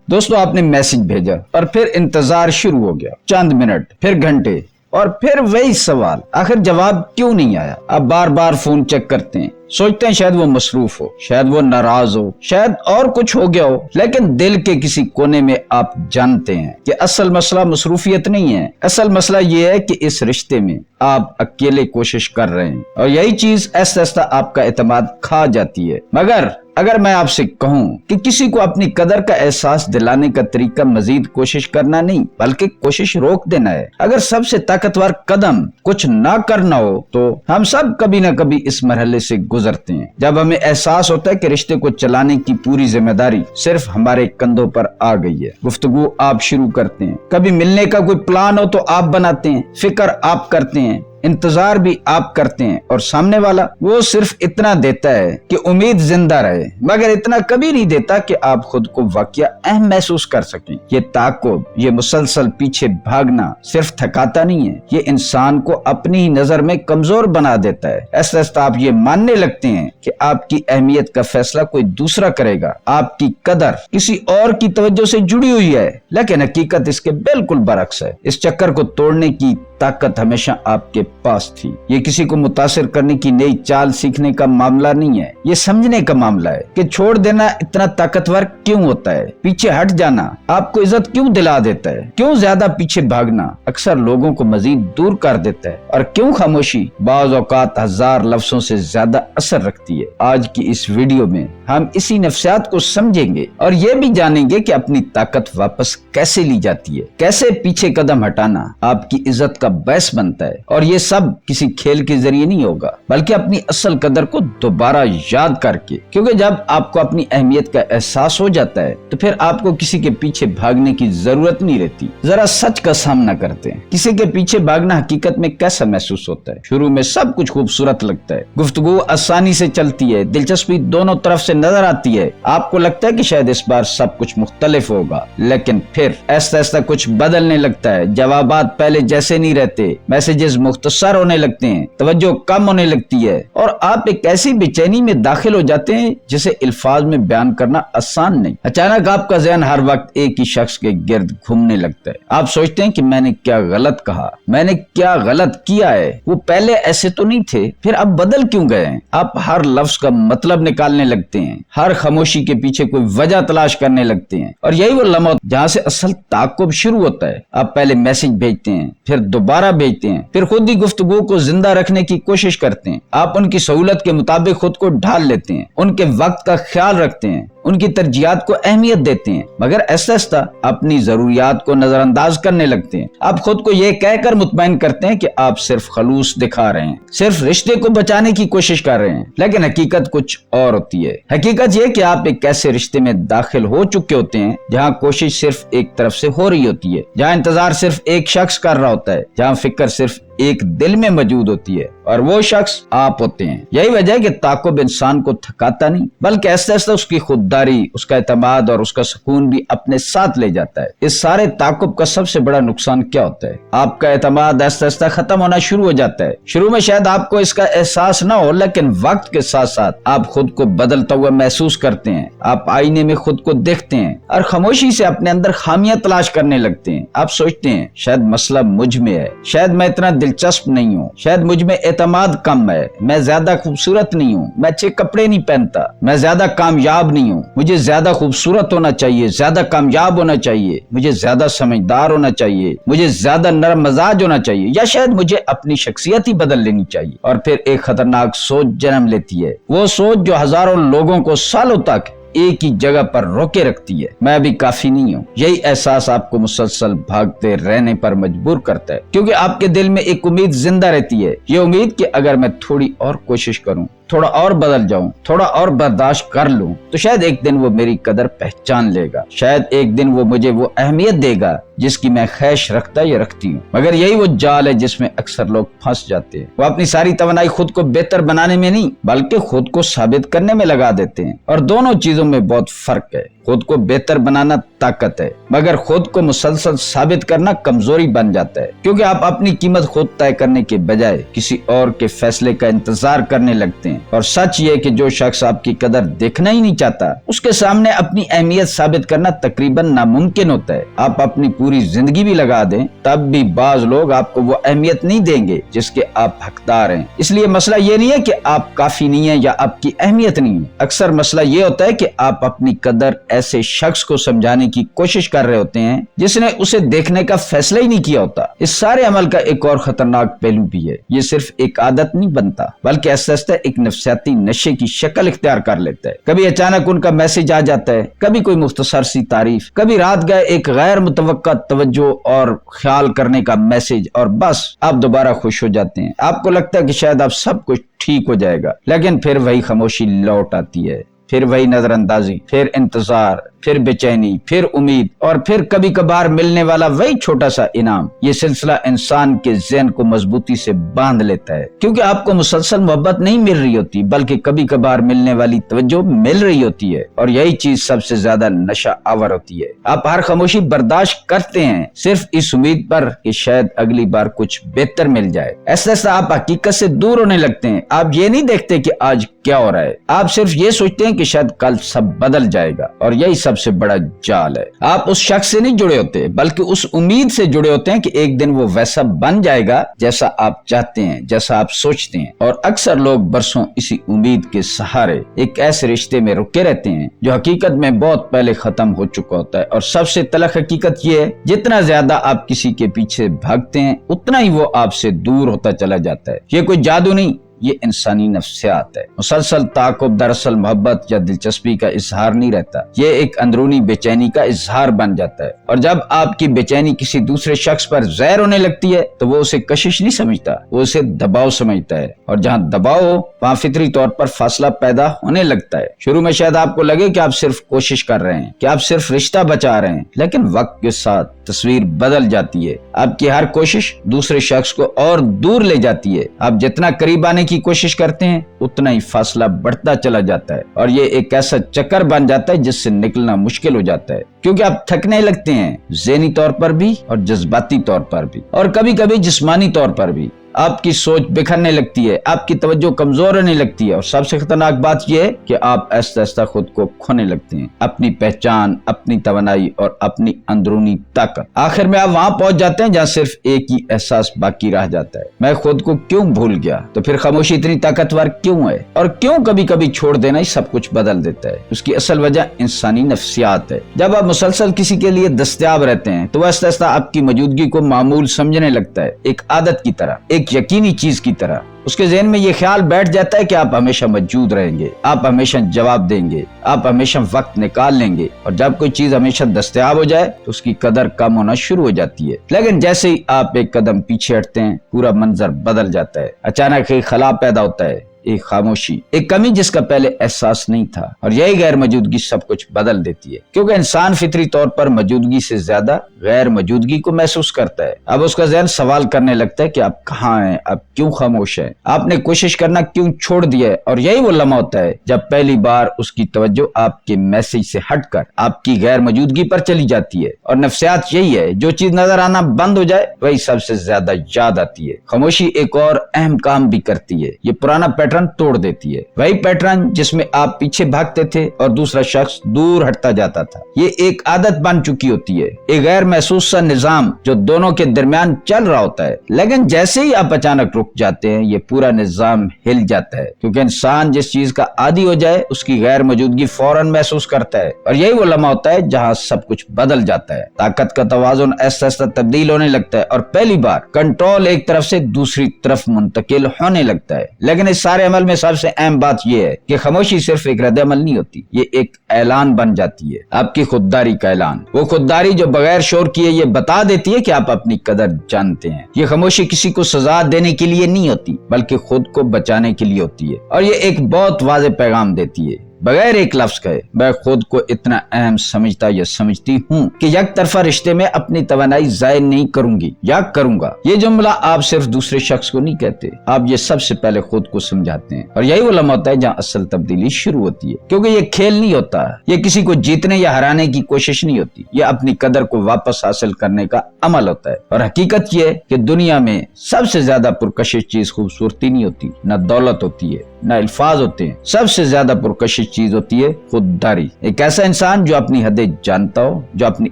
दोस्तों आपने मैसेज भेजा और फिर इंतजार शुरू हो गया, चंद मिनट, फिर घंटे, और फिर वही सवाल, आखिर जवाब क्यों नहीं आया। आप बार बार फोन चेक करते हैं, सोचते हैं शायद वो मसरूफ हो, शायद वो नाराज हो, शायद और कुछ हो गया हो, लेकिन दिल के किसी कोने में आप जानते हैं कि असल मसला मसरूफियत नहीं है। असल मसला ये है कि इस रिश्ते में आप अकेले कोशिश कर रहे हैं और यही चीज ऐसा ऐसा आपका एतमाद खा जाती है। मगर अगर मैं आपसे कहूं कि किसी को अपनी कदर का एहसास दिलाने का तरीका मजीद कोशिश करना नहीं बल्कि कोशिश रोक देना है। अगर सबसे ताकतवर कदम कुछ ना करना हो तो हम सब कभी ना कभी इस मरहले से गुजरते हैं, जब हमें एहसास होता है कि रिश्ते को चलाने की पूरी जिम्मेदारी सिर्फ हमारे कंधों पर आ गई है। गुफ्तगू आप शुरू करते हैं, कभी मिलने का कोई प्लान हो तो आप बनाते हैं, फिक्र आप करते हैं, इंतजार भी आप करते हैं, और सामने वाला वो सिर्फ इतना देता है कि उम्मीद जिंदा रहे, मगर इतना कभी नहीं देता कि आप खुद को वाकया अहम महसूस कर सकें। ये ताक़ुब, ये मुसलसल पीछे भागना सिर्फ थकाता नहीं है, ये इंसान को अपनी ही नजर में कमजोर बना देता है। ऐसा आप ये मानने लगते हैं कि आपकी अहमियत का फैसला कोई दूसरा करेगा, आपकी कदर किसी और की तवज्जो से जुड़ी हुई है, लेकिन हकीकत इसके बिल्कुल बरक्स है। इस चक्कर को तोड़ने की ताकत हमेशा आपके पास थी। ये किसी को मुतासिर करने की नई चाल सीखने का मामला नहीं है, ये समझने का मामला है कि छोड़ देना इतना ताकतवर क्यों होता है, पीछे हट जाना आपको इज्जत क्यों दिला देता है, क्यों ज्यादा पीछे भागना अक्सर लोगों को मजीद दूर कर देता है, और क्यों खामोशी बाज़ औक़ात हजार लफ्जों से ज्यादा असर रखती है। आज की इस वीडियो में हम इसी नफ्सियात को समझेंगे और ये भी जानेंगे कि अपनी ताकत वापस कैसे ली जाती है, कैसे पीछे कदम हटाना आपकी इज्जत का बहस बनता है। और ये सब किसी खेल के जरिए नहीं होगा बल्कि अपनी असल कदर को दोबारा याद करके, क्योंकि जब आपको अपनी अहमियत का एहसास हो जाता है तो फिर आपको किसी के पीछे भागने की जरूरत नहीं रहती। जरा सच का सामना करते हैं, किसी के पीछे भागना हकीकत में कैसा महसूस होता है। शुरू में सब कुछ खूबसूरत लगता है, गुफ्तगू आसानी से चलती है, दिलचस्पी दोनों तरफ से नजर आती है, आपको लगता है कि शायद इस बार सब कुछ मुख्तलिफ होगा, लेकिन फिर ऐसा ऐसा कुछ बदलने लगता है। जवाबात पहले जैसे नहीं रहते, मैसेजेस मुख्तसर होने लगते हैं, तवज्जो कम होने लगती है, और आप एक ऐसी बेचैनी में दाखिल हो जाते हैं जिसे अल्फाज में बयान करना आसान नहीं। अचानक आपका ज़हन हर वक्त एक ही शख्स के गिर्द घूमने लगता है। आप सोचते हैं कि मैंने क्या गलत कहा, मैंने क्या गलत किया है, वो पहले ऐसे तो नहीं थे, फिर अब बदल क्यों गए हैं। आप हर लफ्ज का मतलब निकालने लगते हैं, हर खामोशी के पीछे कोई वजह तलाश करने लगते हैं, और यही वो लम्हा जहाँ से असल ताक़ुब शुरू होता है। आप पहले मैसेज भेजते हैं, फिर दोबारा भेजते हैं, फिर खुद ही गुफ्तगू को जिंदा रखने की कोशिश करते हैं। आप उनकी सहूलत के मुताबिक खुद को ढाल लेते हैं, उनके वक्त का ख्याल रखते हैं, उनकी तरजीहात को अहमियत देते हैं, मगर ऐसा ऐसा अपनी जरूरियात को नजरअंदाज करने लगते हैं। आप खुद को ये कहकर मुतमईन करते हैं कि आप सिर्फ खलूस दिखा रहे हैं, सिर्फ रिश्ते को बचाने की कोशिश कर रहे हैं, लेकिन हकीकत कुछ और होती है। हकीकत ये कि आप एक ऐसे रिश्ते में दाखिल हो चुके होते हैं जहाँ कोशिश सिर्फ एक तरफ से हो रही होती है, जहाँ इंतजार सिर्फ एक शख्स कर रहा होता है, जहाँ फिक्र सिर्फ एक दिल में मौजूद होती है, और वो शख्स आप होते हैं। यही वजह है कि ताक़ुब इंसान को थकाता नहीं बल्कि ऐसा ऐसा उसकी खुददारी, उसका एतमाद और उसका सुकून भी अपने साथ ले जाता है। इस सारे ताक़ुब का सबसे बड़ा नुकसान क्या होता है, आपका एतमाद ऐसा ऐसा खत्म होना शुरू हो जाता है। शुरू में शायद आपको इसका एहसास ना हो, लेकिन वक्त के साथ साथ आप खुद को बदलता हुआ महसूस करते हैं। आप आईने में खुद को देखते हैं और खामोशी से अपने अंदर खामियां तलाश करने लगते हैं। आप सोचते हैं शायद मसला मुझ में है, शायद मैं इतना दिलचस्प नहीं हूँ, शायद मुझ में एतमाद कम है, मैं ज्यादा खूबसूरत नहीं हूँ, मैं अच्छे कपड़े नहीं पहनता, मैं ज्यादा कामयाब नहीं हूँ, मुझे ज्यादा खूबसूरत होना चाहिए, ज्यादा कामयाब होना चाहिए, मुझे ज्यादा समझदार होना चाहिए, मुझे ज्यादा नरम मजाज होना चाहिए, या शायद मुझे अपनी शख्सियत ही बदल लेनी चाहिए। और फिर एक खतरनाक सोच जन्म लेती है, वो सोच जो हजारों लोगों को सालों तक एक ही जगह पर रोके रखती है, मैं अभी काफी नहीं हूँ। यही एहसास आपको मुसलसल भागते रहने पर मजबूर करता है, क्योंकि आपके दिल में एक उम्मीद जिंदा रहती है, ये उम्मीद कि अगर मैं थोड़ी और कोशिश करूँ, थोड़ा और बदल जाऊं, थोड़ा और बर्दाश्त कर लूं, तो शायद एक दिन वो मेरी कदर पहचान लेगा, शायद एक दिन वो मुझे वो अहमियत देगा जिसकी मैं ख्वाहिश रखता या रखती हूँ। मगर यही वो जाल है जिसमें अक्सर लोग फंस जाते हैं। वो अपनी सारी तवनाई खुद को बेहतर बनाने में नहीं बल्कि खुद को साबित करने में लगा देते हैं, और दोनों चीजों में बहुत फर्क है। خود کو بہتر بنانا طاقت ہے، مگر خود کو مسلسل ثابت کرنا کمزوری بن جاتا ہے، کیونکہ آپ اپنی قیمت خود طے کرنے کے بجائے کسی اور کے فیصلے کا انتظار کرنے لگتے ہیں۔ اور سچ یہ کہ جو شخص آپ کی قدر دیکھنا ہی نہیں چاہتا، اس کے سامنے اپنی اہمیت ثابت کرنا تقریباً ناممکن ہوتا ہے۔ آپ اپنی پوری زندگی بھی لگا دیں تب بھی بعض لوگ آپ کو وہ اہمیت نہیں دیں گے جس کے آپ حقدار ہیں۔ اس لیے مسئلہ یہ نہیں ہے کہ آپ کافی نہیں ہیں یا آپ کی اہمیت نہیں ہے، اکثر مسئلہ یہ ہوتا ہے کہ آپ اپنی قدر ایسے شخص کو سمجھانے کی کوشش کر رہے ہوتے ہیں جس نے اسے دیکھنے کا فیصلہ ہی نہیں کیا ہوتا۔ اس سارے عمل کا ایک اور خطرناک پہلو بھی ہے، یہ صرف ایک عادت نہیں بنتا بلکہ آہستہ آہستہ ایک نفسیاتی نشے کی شکل اختیار کر لیتا ہے۔ کبھی اچانک ان کا میسج آ جاتا ہے، کبھی کوئی مختصر سی تعریف، کبھی رات گئے ایک غیر متوقع توجہ اور خیال کرنے کا میسج، اور بس آپ دوبارہ خوش ہو جاتے ہیں۔ آپ کو لگتا ہے کہ شاید اب سب کچھ ٹھیک ہو جائے گا، لیکن پھر وہی خاموشی لوٹ آتی ہے، پھر وہی نظر اندازی، پھر انتظار، پھر بے چینی، پھر امید، اور پھر کبھی کبھار ملنے والا وہی چھوٹا سا انعام۔ یہ سلسلہ انسان کے ذہن کو مضبوطی سے باندھ لیتا ہے، کیونکہ آپ کو مسلسل محبت نہیں مل رہی ہوتی بلکہ کبھی کبھار ملنے والی توجہ مل رہی ہوتی ہے، اور یہی چیز سب سے زیادہ نشہ آور ہوتی ہے۔ آپ ہر خاموشی برداشت کرتے ہیں صرف اس امید پر کہ شاید اگلی بار کچھ بہتر مل جائے۔ ایسا ایسا آپ حقیقت سے دور ہونے لگتے ہیں۔ آپ یہ نہیں دیکھتے کہ آج کیا ہو رہا ہے، آپ صرف یہ سوچتے ہیں کہ شاید کل سب بدل جائے گا، اور یہی سب سے بڑا جال ہے۔ آپ اس شخص سے نہیں جڑے ہوتے بلکہ اس امید سے جڑے ہوتے ہیں کہ ایک دن وہ ویسا بن جائے گا جیسا آپ چاہتے ہیں، جیسا آپ سوچتے ہیں۔ اور اکثر لوگ برسوں اسی امید کے سہارے ایک ایسے رشتے میں رکے رہتے ہیں جو حقیقت میں بہت پہلے ختم ہو چکا ہوتا ہے۔ اور سب سے تلخ حقیقت یہ ہے، جتنا زیادہ آپ کسی کے پیچھے بھاگتے ہیں اتنا ہی وہ آپ سے دور ہوتا چلا جاتا ہے۔ یہ کوئی جادو نہیں، یہ انسانی نفسیات ہے۔ مسلسل تعاقب دراصل محبت یا دلچسپی کا اظہار نہیں رہتا، یہ ایک اندرونی بے چینی کا اظہار بن جاتا ہے۔ اور جب آپ کی بے چینی کسی دوسرے شخص پر زہر ہونے لگتی ہے تو وہ اسے کشش نہیں سمجھتا، وہ اسے دباؤ سمجھتا ہے، اور جہاں دباؤ ہو وہاں فطری طور پر فاصلہ پیدا ہونے لگتا ہے۔ شروع میں شاید آپ کو لگے کہ آپ صرف کوشش کر رہے ہیں، کہ آپ صرف رشتہ بچا رہے ہیں، لیکن وقت کے ساتھ تصویر بدل جاتی ہے۔ آپ کی ہر کوشش دوسرے شخص کو اور دور لے جاتی ہے۔ آپ جتنا قریب آنے کی کوشش کرتے ہیں اتنا ہی فاصلہ بڑھتا چلا جاتا ہے، اور یہ ایک ایسا چکر بن جاتا ہے جس سے نکلنا مشکل ہو جاتا ہے، کیونکہ آپ تھکنے لگتے ہیں، ذہنی طور پر بھی اور جذباتی طور پر بھی، اور کبھی کبھی جسمانی طور پر بھی۔ آپ کی سوچ بکھرنے لگتی ہے، آپ کی توجہ کمزور ہونے لگتی ہے، اور سب سے خطرناک بات یہ ہے کہ آپ آہستہ آہستہ خود کو کھونے لگتے ہیں، اپنی پہچان، اپنی توانائی اور اپنی اندرونی طاقت۔ آخر میں آپ وہاں پہنچ جاتے ہیں جہاں صرف ایک ہی احساس باقی رہ جاتا ہے، میں خود کو کیوں بھول گیا؟ تو پھر خاموشی اتنی طاقتور کیوں ہے، اور کیوں کبھی کبھی چھوڑ دینا ہی سب کچھ بدل دیتا ہے؟ اس کی اصل وجہ انسانی نفسیات ہے۔ جب آپ مسلسل کسی کے لیے دستیاب رہتے ہیں تو وہ آہستہ آہستہ آپ کی موجودگی کو معمول سمجھنے لگتا ہے، ایک عادت کی طرح، ایک یقینی چیز کی طرح۔ اس کے ذہن میں یہ خیال بیٹھ جاتا ہے کہ آپ ہمیشہ موجود رہیں گے، آپ ہمیشہ جواب دیں گے، آپ ہمیشہ وقت نکال لیں گے، اور جب کوئی چیز ہمیشہ دستیاب ہو جائے تو اس کی قدر کم ہونا شروع ہو جاتی ہے۔ لیکن جیسے ہی آپ ایک قدم پیچھے ہٹتے ہیں پورا منظر بدل جاتا ہے۔ اچانک ایک خلا پیدا ہوتا ہے، ایک خاموشی، ایک کمی جس کا پہلے احساس نہیں تھا، اور یہی غیر موجودگی سب کچھ بدل دیتی ہے، کیونکہ انسان فطری طور پر موجودگی سے زیادہ غیر موجودگی کو محسوس کرتا ہے۔ اب اس کا ذہن سوال کرنے لگتا ہے کہ آپ کہاں ہیں، آپ کیوں خاموش ہیں، آپ نے کوشش کرنا کیوں چھوڑ دیا ہے؟ اور یہی وہ لمحہ ہوتا ہے جب پہلی بار اس کی توجہ آپ کے میسج سے ہٹ کر آپ کی غیر موجودگی پر چلی جاتی ہے۔ اور نفسیات یہی ہے، جو چیز نظر آنا بند ہو جائے وہی سب سے زیادہ یاد آتی ہے۔ خاموشی ایک اور اہم کام بھی کرتی ہے، یہ پرانا پیٹرن توڑ دیتی ہے، وہی پیٹرن جس میں آپ پیچھے بھاگتے تھے اور دوسرا شخص دور ہٹتا جاتا تھا۔ یہ ایک عادت بن چکی ہوتی ہے، ایک غیر محسوس سا نظام جو دونوں کے درمیان چل رہا ہوتا ہے، لیکن جیسے ہی آپ اچانک رک جاتے ہیں یہ پورا نظام ہل جاتا ہے، کیونکہ انسان جس چیز کا عادی ہو جائے اس کی غیر موجودگی فوراً محسوس کرتا ہے، اور یہی وہ لمحہ ہوتا ہے جہاں سب کچھ بدل جاتا ہے۔ طاقت کا توازن آہستہ آہستہ تبدیل ہونے لگتا ہے، اور پہلی بار کنٹرول ایک طرف سے دوسری طرف منتقل ہونے لگتا ہے۔ لیکن اس سارے عمل میں سب سے اہم بات یہ ہے کہ خاموشی صرف ایک رد عمل نہیں ہوتی، یہ ایک اعلان بن جاتی ہے، آپ کی خودداری کا اعلان، وہ خودداری جو بغیر شور کیے یہ بتا دیتی ہے کہ آپ اپنی قدر جانتے ہیں۔ یہ خاموشی کسی کو سزا دینے کے لیے نہیں ہوتی بلکہ خود کو بچانے کے لیے ہوتی ہے، اور یہ ایک بہت واضح پیغام دیتی ہے बगैर एक लफ्ज कहे मैं खुद को इतना अहम समझता या समझती हूँ कि एक तरफा रिश्ते में अपनी तवानाई जाया नहीं करूंगी या करूंगा। ये जुमला आप सिर्फ दूसरे शख्स को नहीं कहते, आप ये सबसे पहले खुद को समझाते हैं। और यही वो लम्हा होता है जहाँ असल तब्दीली शुरू होती है, क्योंकि ये खेल नहीं होता, ये किसी को जीतने या हराने की कोशिश नहीं होती, ये अपनी कदर को वापस हासिल करने का अमल होता है। और हकीकत ये है कि दुनिया में सबसे ज्यादा पुरकशिश चीज खूबसूरती नहीं होती, न दौलत होती है, न अल्फाज होते हैं। सबसे ज्यादा पुरकशिश चीज होती है खुददारी। एक ऐसा इंसान जो अपनी हदें जानता हो, जो अपनी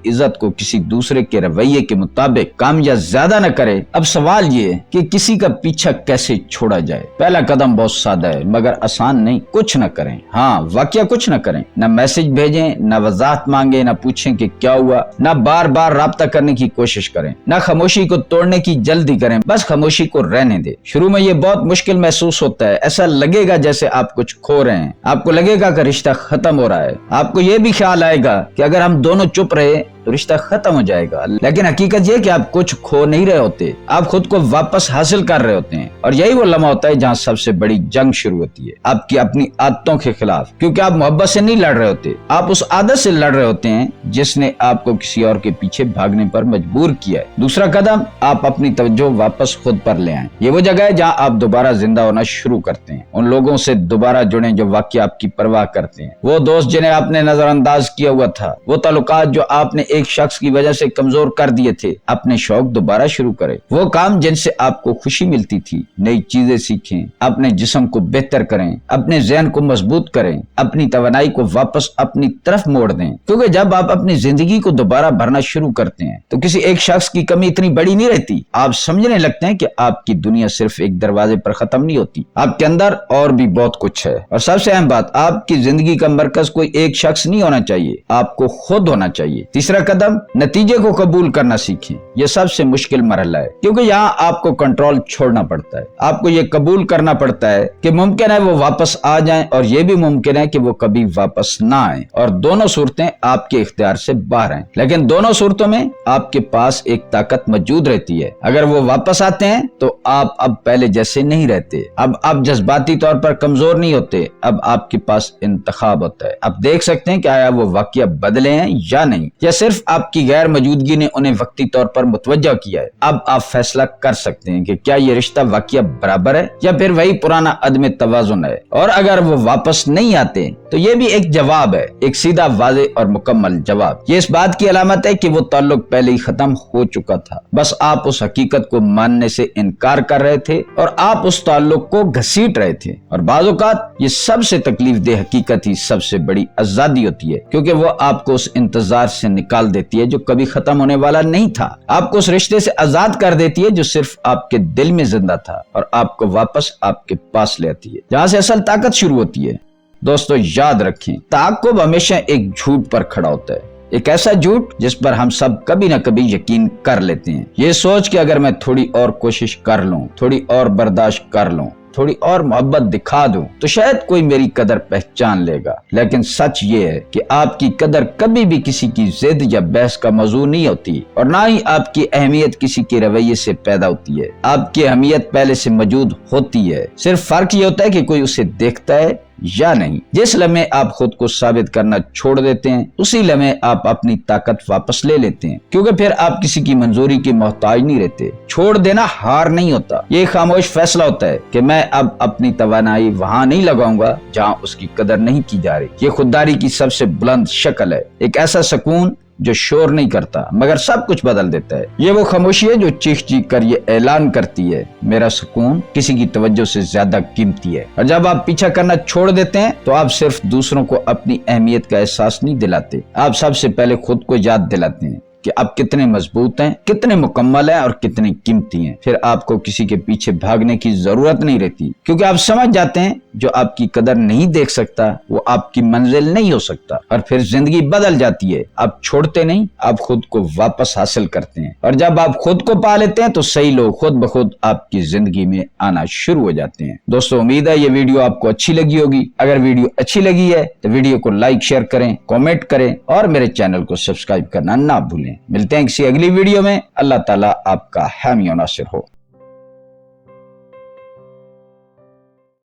इज्जत को किसी दूसरे के रवैये के मुताबिक कम या ज्यादा न करे। अब सवाल ये है कि किसी का पीछा कैसे छोड़ा जाए। पहला कदम बहुत सादा है मगर आसान नहीं। कुछ न करें, हाँ वाकया कुछ न करें, न मैसेज भेजें, न वजाहत मांगे, न पूछें कि क्या हुआ, न बार बार राब्ता करने की कोशिश करें, न खामोशी को तोड़ने की जल्दी करें, बस खामोशी को रहने दे। शुरू में ये बहुत मुश्किल महसूस होता है, ऐसा लगेगा जैसे आप कुछ खो रहे हैं, आपको लगेगा कि रिश्ता खत्म हो रहा है, आपको ये भी ख्याल आएगा कि अगर हम दोनों चुप रहे तो रिश्ता खत्म हो जाएगा। लेकिन हकीकत ये कि आप कुछ खो नहीं रहे होते, आप खुद को वापस हासिल कर रहे होते हैं। और यही वो लम्हा होता है जहाँ सबसे बड़ी जंग शुरू होती है, आपकी अपनी आदतों के खिलाफ। क्योंकि आप मोहब्बत से नहीं लड़ रहे होते, आप उस आदत से लड़ रहे होते हैं जिसने आपको किसी और के पीछे भागने पर मजबूर किया है। दूसरा कदम, आप अपनी तवज्जो वापस खुद पर ले आए। ये वो जगह है जहाँ आप दोबारा जिंदा होना शुरू करते हैं। उन लोगों से दोबारा जुड़े जो वाकई आपकी परवाह करते हैं, वो दोस्त जिन्हें आपने नजरअंदाज किया हुआ था, वो ताल्लुकात जो आपने एक शख्स की वजह से कमजोर कर दिए थे। अपने शौक दोबारा शुरू करें, वो काम जिनसे आपको खुशी मिलती थी। नई चीजें सीखें, अपने जिस्म को बेहतर करें, अपने ज़हन को मजबूत करें, अपनी तवानाई को वापस अपनी तरफ मोड़ दें। क्योंकि जब आप अपनी जिंदगी को दोबारा भरना शुरू करते हैं तो किसी एक शख्स की कमी इतनी बड़ी नहीं रहती। आप समझने लगते हैं कि आपकी दुनिया सिर्फ एक दरवाजे पर खत्म नहीं होती, आपके अंदर और भी बहुत कुछ है। और सबसे अहम बात, आपकी जिंदगी का मरकज कोई एक शख्स नहीं होना चाहिए, आपको खुद होना चाहिए। तीसरा कदम, नतीजे को कबूल करना सीखें। यह सबसे मुश्किल मरहला है, क्योंकि यहाँ आपको कंट्रोल छोड़ना पड़ता है। आपको ये कबूल करना पड़ता है कि मुमकिन है वो वापस आ जाएं, और ये भी मुमकिन है कि वो कभी वापस ना आए। और दोनों सूरतें आपके इख्तियार से बाहर हैं, लेकिन दोनों सूरतों में आपके पास एक ताकत मौजूद रहती है। अगर वो वापस आते हैं तो आप अब पहले जैसे नहीं रहते, अब आप जज्बाती तौर पर कमजोर नहीं होते, अब आपके पास इंतखाब होता है। आप देख सकते हैं कि आया वो वाकया बदले हैं या नहीं, या सिर्फ आपकी गैर मौजूदगी ने उन्हें वक्ती तौर पर मुतवज्जह किया है। अब आप फैसला कर सकते हैं कि क्या ये रिश्ता वाकया बराबर है या फिर वही पुराना अदम तवाज़ुन है। और अगर वो वापस नहीं आते तो ये भी एक जवाब है, एक सीधा, वाज़े और मुकम्मल जवाब। ये इस बात की अलामत है कि वो ताल्लुक पहले ही खत्म हो चुका था, बस आप उस हकीकत को मानने से इनकार कर रहे थे और आप उस ताल्लुक को घसीट रहे थे। और बाज़ औक़ात ये सबसे तकलीफ दे हकीकत ही सबसे बड़ी आजादी होती है, क्योंकि वो आपको उस इंतजार से निकाल देती है जो कभी खत्म होने वाला नहीं था, आपको उस रिश्ते से आजाद कर देती है जो सिर्फ आपके दिल में जिंदा था, और आपको वापस आपके पास ले आती है, जहाँ से असल ताकत शुरू होती है। दोस्तों याद रखें, ताक़ुब हमेशा एक झूठ पर खड़ा होता है, एक ऐसा झूठ जिस पर हम सब कभी न कभी यकीन कर लेते हैं। ये सोच कि अगर मैं थोड़ी और कोशिश कर लूं, थोड़ी और बर्दाश्त कर लूं, थोड़ी और मोहब्बत दिखा दूं तो शायद कोई मेरी कदर पहचान लेगा। लेकिन सच ये है कि आपकी कदर कभी भी किसी की जिद या बहस का मौजू नहीं होती, और ना ही आपकी अहमियत किसी के रवैये से पैदा होती है। आपकी अहमियत पहले से मौजूद होती है, सिर्फ फर्क ये होता है कि कोई उसे देखता है या नहीं। जिस लम्हे आप खुद को साबित करना छोड़ देते हैं, उसी लम्हे आप अपनी ताकत वापस ले लेते हैं, क्योंकि फिर आप किसी की मंजूरी के मोहताज नहीं रहते। छोड़ देना हार नहीं होता, ये खामोश फैसला होता है कि मैं अब अपनी तवानाई वहाँ नहीं लगाऊंगा जहाँ उसकी कदर नहीं की जा रही। ये खुददारी की सबसे बुलंद शक्ल है, एक ऐसा सुकून जो शोर नहीं करता मगर सब कुछ बदल देता है। ये वो खामोशी है जो चीख चीख कर ये ऐलान करती है, मेरा सुकून किसी की तवज्जो से ज्यादा कीमती है। और जब आप पीछा करना छोड़ देते हैं तो आप सिर्फ दूसरों को अपनी अहमियत का एहसास नहीं दिलाते, आप सबसे पहले खुद को याद दिलाते हैं कि आप कितने मजबूत हैं, कितने मुकम्मल हैं और कितने कीमती हैं। फिर आपको किसी के पीछे भागने की जरूरत नहीं रहती, क्योंकि आप समझ जाते हैं जो आपकी कदर नहीं देख सकता वो आपकी मंजिल नहीं हो सकता। और फिर जिंदगी बदल जाती है, आप छोड़ते नहीं, आप खुद को वापस हासिल करते हैं। और जब आप खुद को पा लेते हैं तो सही लोग खुद ब खुद आपकी जिंदगी में आना शुरू हो जाते हैं। दोस्तों उम्मीद है ये वीडियो आपको अच्छी लगी होगी। अगर वीडियो अच्छी लगी है तो वीडियो को लाइक, शेयर करें, कॉमेंट करें और मेरे चैनल को सब्सक्राइब करना ना भूलें। मिलते हैं किसी अगली वीडियो में। अल्लाह ताला आपका हामी और नासिर हो।